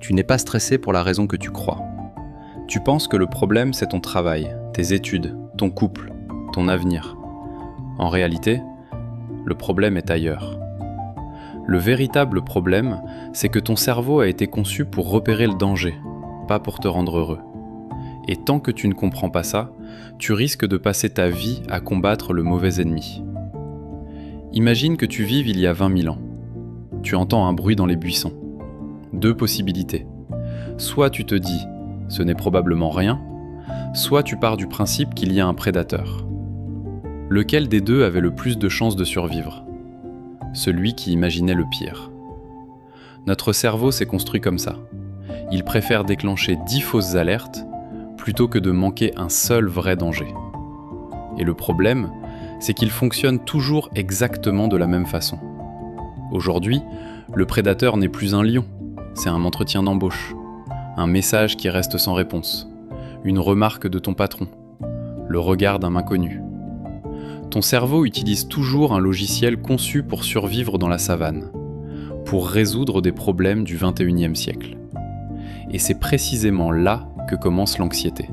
Tu n'es pas stressé pour la raison que tu crois. Tu penses que le problème, c'est ton travail, tes études, ton couple, ton avenir. En réalité, le problème est ailleurs. Le véritable problème, c'est que ton cerveau a été conçu pour repérer le danger, pas pour te rendre heureux. Et tant que tu ne comprends pas ça, tu risques de passer ta vie à combattre le mauvais ennemi. Imagine que tu vives il y a 20 000 ans. Tu entends un bruit dans les buissons. 2 possibilités. Soit tu te dis « ce n'est probablement rien », soit tu pars du principe qu'il y a un prédateur. Lequel des deux avait le plus de chances de survivre ? Celui qui imaginait le pire. Notre cerveau s'est construit comme ça. Il préfère déclencher 10 fausses alertes plutôt que de manquer un seul vrai danger. Et le problème, c'est qu'il fonctionne toujours exactement de la même façon. Aujourd'hui, le prédateur n'est plus un lion, c'est un entretien d'embauche, un message qui reste sans réponse, une remarque de ton patron, le regard d'un inconnu. Ton cerveau utilise toujours un logiciel conçu pour survivre dans la savane, pour résoudre des problèmes du XXIe siècle. Et c'est précisément là que commence l'anxiété.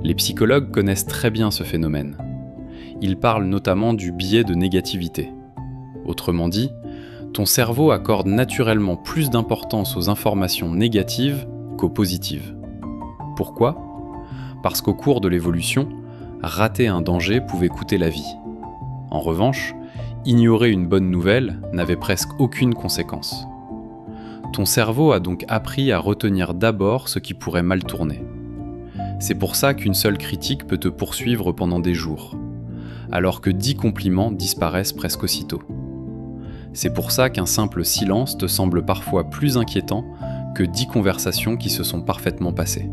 Les psychologues connaissent très bien ce phénomène. Ils parlent notamment du biais de négativité. Autrement dit, ton cerveau accorde naturellement plus d'importance aux informations négatives qu'aux positives. Pourquoi ? Parce qu'au cours de l'évolution, rater un danger pouvait coûter la vie. En revanche, ignorer une bonne nouvelle n'avait presque aucune conséquence. Ton cerveau a donc appris à retenir d'abord ce qui pourrait mal tourner. C'est pour ça qu'une seule critique peut te poursuivre pendant des jours, alors que 10 compliments disparaissent presque aussitôt. C'est pour ça qu'un simple silence te semble parfois plus inquiétant que 10 conversations qui se sont parfaitement passées.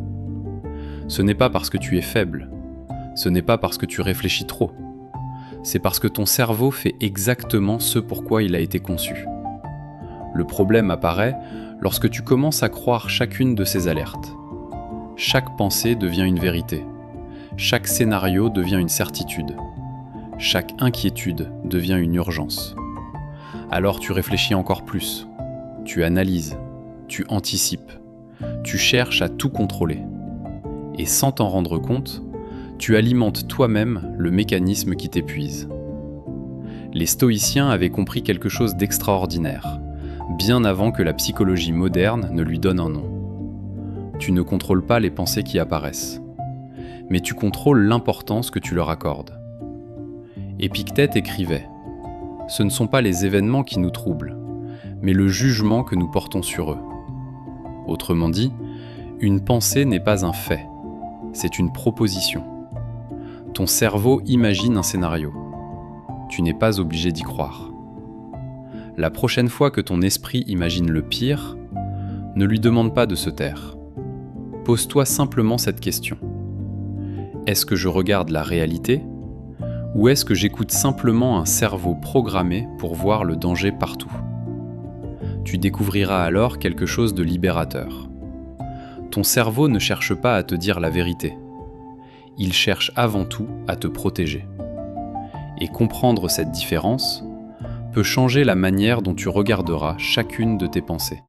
Ce n'est pas parce que tu es faible, ce n'est pas parce que tu réfléchis trop, c'est parce que ton cerveau fait exactement ce pourquoi il a été conçu. Le problème apparaît lorsque tu commences à croire chacune de ces alertes. Chaque pensée devient une vérité, chaque scénario devient une certitude, chaque inquiétude devient une urgence. Alors tu réfléchis encore plus, tu analyses, tu anticipes, tu cherches à tout contrôler. Et sans t'en rendre compte, tu alimentes toi-même le mécanisme qui t'épuise. Les stoïciens avaient compris quelque chose d'extraordinaire, bien avant que la psychologie moderne ne lui donne un nom. Tu ne contrôles pas les pensées qui apparaissent, mais tu contrôles l'importance que tu leur accordes. Épictète écrivait « Ce ne sont pas les événements qui nous troublent, mais le jugement que nous portons sur eux. » Autrement dit, une pensée n'est pas un fait, c'est une proposition. Ton cerveau imagine un scénario. Tu n'es pas obligé d'y croire. La prochaine fois que ton esprit imagine le pire, ne lui demande pas de se taire. Pose-toi simplement cette question. Est-ce que je regarde la réalité ? Ou est-ce que j'écoute simplement un cerveau programmé pour voir le danger partout ? Tu découvriras alors quelque chose de libérateur. Ton cerveau ne cherche pas à te dire la vérité. Il cherche avant tout à te protéger. Et comprendre cette différence peut changer la manière dont tu regarderas chacune de tes pensées.